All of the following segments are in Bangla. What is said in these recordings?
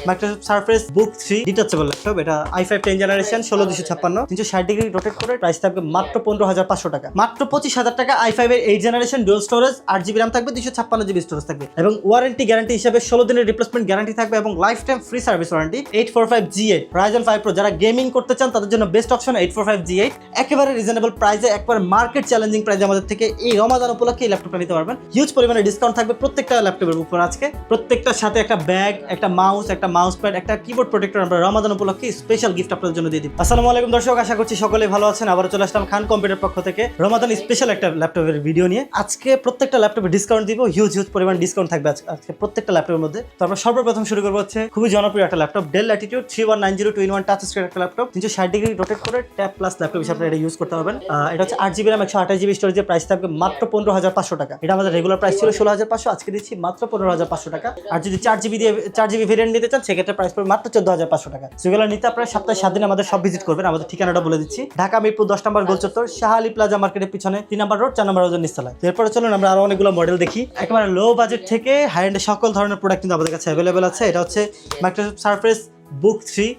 মাইক্রোসফট সারফেস বুক 3 ডিটাচেবল ল্যাপটপ। এটা i5 10 জেনারেশন 16256 360 ডিগ্রি রোটেট করে প্রাইস থাকবে মাত্র 15500 টাকা। মাত্র 25000 টাকা i5 এর 8 generation dual storage 8GB RAM থাকবে, 256GB স্টোরেজ থাকবে এবং ওয়ারেন্টি গ্যারান্টি হিসেবে 16 দিনের রিপ্লেসমেন্ট গ্যারান্টি থাকবে এবং life time free service warranty. 845G8 Ryzen 5 Pro যারা গেমিং করতে চান তাদের জন্য বেস্ট অপশন 845G8। একেবারে রিজনেবল প্রাইসে, একবার মার্কেট চ্যালেঞ্জিং প্রাইসে আমাদের থেকে এই রমাদান উপলক্ষে এই ল্যাপটপটা নিতে পারবেন। হিউজ পরিমাণে ডিসকাউন্ট থাকবে প্রত্যেকটা ল্যাপটপের উপর আজকে। প্রত্যেকটার সাথে একটা ব্যাগ, একটা মাউস, একটা মাউস প্যাড, একটা কিবোর্ড প্রোটেক্টর আমরা রমাদান উপলক্ষে স্পেশাল গিফট আপনাদের জন্য দিয়ে দিব। আসসালামু আলাইকুম দর্শক, আশা করছি সকলে ভালো আছেন। আবারও চলে আসলাম খান কম্পিউটার পক্ষ থেকে রমাদান স্পেশাল একটা ল্যাপটপের ভিডিও নিয়ে। আজকে প্রত্যেকটা ল্যাপটপে ডিসকাউন্ট দিব, হিউজ পরিমাণ ডিসকাউন্ট থাকবে আজকে প্রত্যেকটা ল্যাপটপের মধ্যে। তো আমরা সর্বপ্রথম শুরু করবো হচ্ছে খুবই জনপ্রিয় একটা laptop, del Latitude 3190 2-in-1 touch screen একটা ল্যাপটপ, 360 ডিগ্রি রোটেট করে ট্যাব প্লাস ল্যাপটপ হিসেবে আপনারা এটা ইউজ করতে পারবেন। এটা হচ্ছে 8GB RAM 128GB স্টোরেজের প্রাইস থাকবে মাত্র 15500 টাকা। এটা আমাদের রেগুলার প্রাইস ছিল 16500, আজকে দিচ্ছি মাত্র 15500 টাকা। আর যদি 4GB ভেরিয়েন্ট নিতে চান সেক্ষেত্রে প্রাইস পড়বে মাত্র 14500 টাকা। সেগুলো নিতে আপনারা সপ্তাহে 7 দিন আমাদের সব ভিজিট করবেন। আমাদের ঠিকানাটা বলে দিচ্ছি, ঢাকা মিরপুর 10 নম্বর গোল চত্বর, শাহ আলী প্লাজা মার্কেটের পিছনে 3 নম্বর রোড, 4 নম্বর রোডের নিচতলায়। এরপরে চলুন আমরা আরো অনেকগুলো মডেল দেখি। একেবারে লো বাজেট থেকে হাই এন্ড সকল ধরনের প্রোডাক্ট কিন্তু আমাদের কাছে অ্যাভেলেবেল আছে। এটা হচ্ছে মাইক্রোসফট সারফেস বুক 3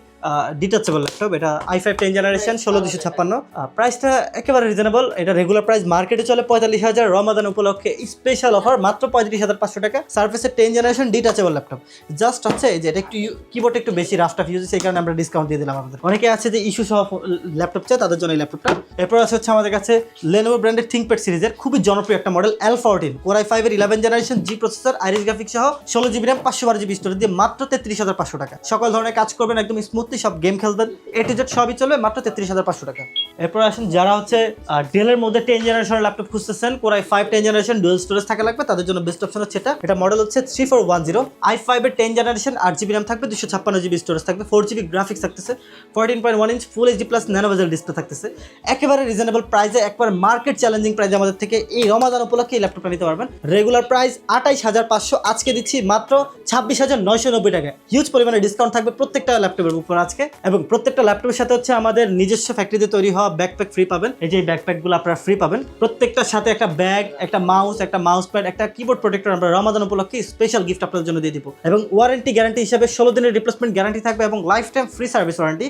ডিটাচেবল ল্যাপটপ। এটা i5 10 জেনারেশন 16256, প্রাইসটা একেবারে রিজনেবল। এটা রেগুলার প্রাইস মার্কেটে চলে 45000, রমাদান উপলক্ষে স্পেশাল অফার মাত্র 35500 টাকা। সারফেসের 10 জেনারেশন ডিটাচেবল ল্যাপটপ। জাস্ট হচ্ছে যে এটা একটু কিবোর্ড একটু বেশি রাফ টাফ ইউজ, সেই কারণে আমরা ডিসকাউন্ট দিয়ে দিলাম আমাদের। অনেকে আছে যে ইস্যু সহ ল্যাপটপ চায় তাদের জন্য এই ল্যাপটপটা। এরপর আছে হচ্ছে আমাদের কাছে Lenovo ব্র্যান্ডের ThinkPad সিরিজের খুবই জনপ্রিয় একটা মডেল L14 Core i5 এর 11 generation G processor, iris graphics সহ 16GB RAM 512GB স্টোরেজ দিয়ে মাত্র 33500 টাকা। সকল ধরনের কাজ করবেন একদম স্মুথলি, সব গেম খেলবেন, A to Z সবই চলবে মাত্র 33500 টাকা। এরপর আসেন যারা হচ্ছে ডেলের মধ্যে 10 জেনারেশনের ল্যাপটপ খুঁজতেছেন, Core i5 10 generation dual storage থাকা লাগবে, তাদের জন্য বেস্ট অপশন হচ্ছে এটা মডেল হচ্ছে 3410 i5 এর 10 জেনারেশন 8GB RAM থাকবে, 256GB স্টোরেজ থাকবে, 4GB গ্রাফিক্স থাকতেছে, 14.1 inch full HD plus nano বেজেল ডিসপ্লে থাকতেছে। একেবারে রিজনেবল প্রাইসে, একবার মার্কেট চ্যালেঞ্জিং প্রাইসে আমাদের থেকে এই রমাদান উপলক্ষে এই ল্যাপটপটা নিতে পারবেন। রেগুলার প্রাইস 28500, আজকে দিচ্ছি মাত্র 26990 টাকা। হিউজ পরিমাণে ডিসকাউন্ট থাকবে প্রত্যেকটা ল্যাপটপের উপর আজকে এবং প্রত্যেকটা ল্যাপটপের সাথে হচ্ছে আমাদের নিজস্ব ফ্যাক্টরিতে তৈরি হওয়া ব্যাকপ্যাক ফ্রি পাবেন। এই যে ব্যাকপ্যাকগুলো আপনারা ফ্রি পাবেন। প্রত্যেকটার সাথে একটা ব্যাগ, একটা মাউস, একটা মাউস প্যাড, একটা কিবোর্ড প্রোটেক্টর আমরা রমাদান উপলক্ষে স্পেশাল গিফট আপনাদের জন্য দিয়ে দিব এবং ওয়ারেন্টি গ্যারান্টি হিসেবে 16 দিনের রিপ্লেসমেন্ট গ্যারান্টি থাকবে এবং life time free service warranty.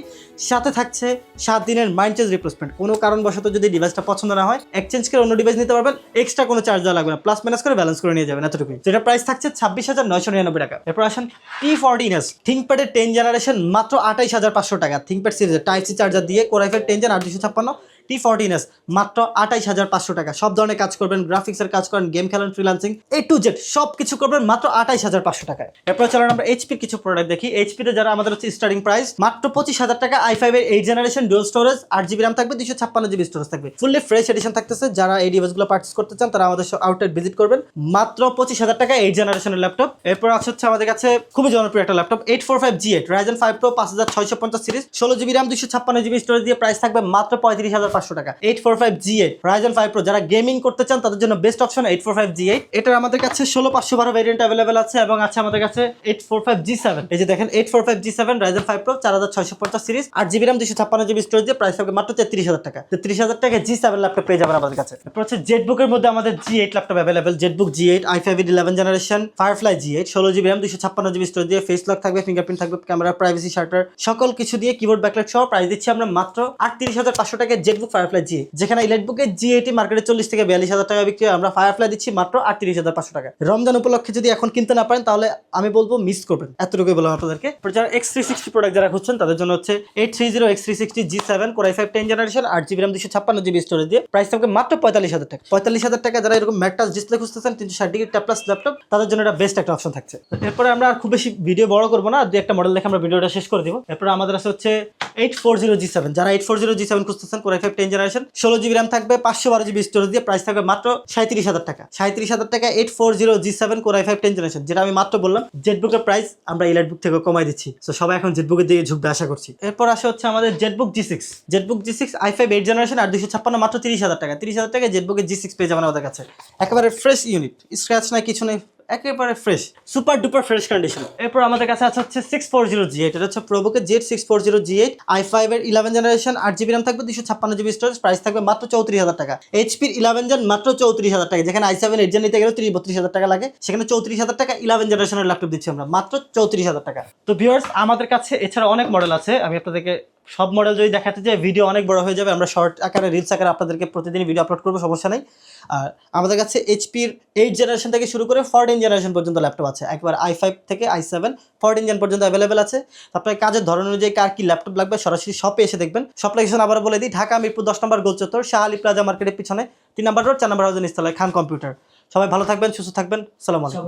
সাথে থাকছে 7 দিনের মাইন্ড চেঞ্জ রিপ্লেসমেন্ট। কোনো কারণবশত যদি ডিভাইসটা পছন্দ না হয় এক্সচেঞ্জ করে অন্য ডিভাইস নিতে পারবেন, এক্সট্রা কোনো চার্জ দেওয়া লাগবে না, প্লাস মাইনাস করে ব্যালেন্স করে নিয়ে যাবেন, এতটুকুই। যেটা প্রাইস থাকছে 26999 টাকা। এরপর আসেন T14s ThinkPad এর 10 জেনারেশন মাত্র 28500 টাকা। ThinkPad সিরিজের টাইপ সি চার্জার দিয়ে Core i5 10 Gen 8256 T14s মাত্র 28500 টাকা। সব ধরনের কাজ করবেন, গ্রাফিক্সের কাজ করেন, গেম খেলেন, ফ্রিল্যান্সিং A to Z সব কিছু করবেন মাত্র 28500 টাকায়। এরপর চলেন আমরা এইচপির কিছু প্রোডাক্ট দেখি। এইচপিতে যারা আমাদের হচ্ছে স্টার্টিং প্রাইস মাত্র 25000 টাকা। i5 এর 8 generation dual storage 8GB RAM থাকবে, 256GB স্টোরেজ থাকবে, ফুললি ফ্রেশ এডিশন থাকতেছে। যারা এই ডিভাইসগুলো পারচেজ করতে চান তারা আমাদের আউটলেট ভিজিট করবেন। মাত্র 25000 টাকা 8 জেনারেশনের ল্যাপটপ। এরপর হচ্ছে আমাদের কাছে খুবই জনপ্রিয় একটা laptop 845G8 Ryzen 5 Pro 5650 series 16GB RAM 256GB storage দিয়ে প্রাইস থাকবে মাত্র 35500 টাকা। 845G8 Ryzen 5 Pro যারা গেমিং করতে চান তাদের জন্য বেস্ট অপশন 845G8। এটার আমাদের কাছে 16512 ভেরিয়েন্ট अवेलेबल আছে এবং আছে আমাদের কাছে 845G7। এই যে দেখেন 845G7 Ryzen 5 Pro 4650 series 8GB RAM 256GB storage দিয়ে প্রাইস থাকবে মাত্র 33000 টাকা। 33000 টাকা G7 ল্যাপটপ পেয়ে যাবেন আমাদের কাছে। এরপর হচ্ছে জেটবুকের মধ্যে আমাদের G8 laptop available, Jetbook G8 i5 এর 11 generation Firefly G8 16GB RAM 256GB storage দিয়ে ফেস লক থাকবে, ফিঙ্গারপ্রিন্ট থাকবে, ক্যামেরা প্রাইভেসি শাটার সকল কিছু দিয়ে কিবোর্ড ব্যাকলাইট সহ প্রাইস দিচ্ছি আমরা মাত্র 38500 টাকায় জেটবুক Firefly G8। যেখানে ইলেটবুকের G8 মার্কেটে 40 থেকে 42000 টাকা বিক্রি হয়, আমরা Firefly দিচ্ছি মাত্র 38500 টাকা। রমজান উপলক্ষে যদি এখন কিনতে না পারেন তাহলে আমি বলবো মিস করবেন, এতটুকুই বললাম আপনাদেরকে। যারা X360 প্রোডাক্ট যারা খুঁজছেন তাদের জন্য হচ্ছে 830 X360 G7 Core i5 10 generation 8GB RAM 256GB storage দিয়ে প্রাইস থাকবে মাত্র 45000 টাকা। 45000 টাকা যারা এরকম ম্যাটাচ ডিসপ্লে খুঁজতেছেন 360 ডিগ্রি ট্যাব প্লাস ল্যাপটপ তাদের জন্য এটা বেস্ট একটা অপশন থাকছে। এরপরে আমরা আর খুব বেশি ভিডিও বড় করবো না, দুই একটা মডেল দেখে আমরা ভিডিওটা শেষ করে দিব। এরপর আমাদের আছে হচ্ছে 840G7 যারা 840G7 খুঁজতেছেন Core i5 10 generation 16GB RAM থাকবে, 512GB স্টোরেজ দিয়ে প্রাইস থাকবে মাত্র 37000 টাকা। 37000 টাকা 840G7 Core i5 10 জেনারেশন, যেটা আমি মাত্র বললাম। জেটবুকের প্রাইস আমরা ইলাইটবুক থেকে কমাই দিচ্ছি, তো সবাই এখন জেটবুকের দিকে ঝুঁকবে আশা করছি। এরপর আসে হচ্ছে আমাদের জেটবুক G6 i5 8 জেনারেশন 8256 মাত্র 30000 টাকা। 30000 টাকা জেটবুকের G6 পেয়ে যাবেন আমাদের কাছে। একেবারে ফ্রেশ ইউনিট, স্ক্র্যাচ নাই কিছু নেই, একেবারে fresh, super duper fresh condition. এরপর আমাদের কাছে আছে হচ্ছে 640G8, এটা হচ্ছে প্রোবুকের জেড 640G8 i5 এর 11 জেনারেশন, 8GB RAM থাকবে, 256GB স্টোরেজ, প্রাইস থাকবে মাত্র 34,000 টাকা। এইচপির 11 জেন মাত্র 34,000 টাকা, যেখানে i7 8 জেন নিতে গেলে 32,000 টাকা লাগে, সেখানে 34,000 টাকা 11 জেনারেশনের ল্যাপটপ দিচ্ছি আমরা মাত্র 34,000 টাকা। তো ভিউয়ার্স, আমাদের কাছে এছাড়া অনেক মডেল আছে, আমি আপনাদেরকে সব মডেল যদি দেখাতে যাই ভিডিও অনেক বড় হয়ে যাবে, আমরা শর্ট আকারে রিলস আকারে আপনাদেরকে প্রতিদিন ভিডিও আপলোড করবো, সমস্যা নেই। আর আমাদের কাছে এইচপির 8 জেনারেশন থেকে শুরু করে 14 জেনারেশন পর্যন্ত ল্যাপটপ আছে, একবার i5 থেকে i7 14 জেন পর্যন্ত অ্যাভেলেবেল আছে। আপনার কাজের ধরন অনুযায়ী কার কি ল্যাপটপ লাগবে সরাসরি শপে এসে দেখবেন। শপ লোকেশন আবার বলে দিই, ঢাকা মিরপুর 10 নম্বর গোল চত্বর, শাহ আলী প্লাজা মার্কেটের পিছনে 3 নম্বর রোড, 4 নম্বর হাউজের নিচতলায়, খান কম্পিউটার। সবাই ভালো থাকবেন, সুস্থ থাকবেন, সালাম আলাইকুম।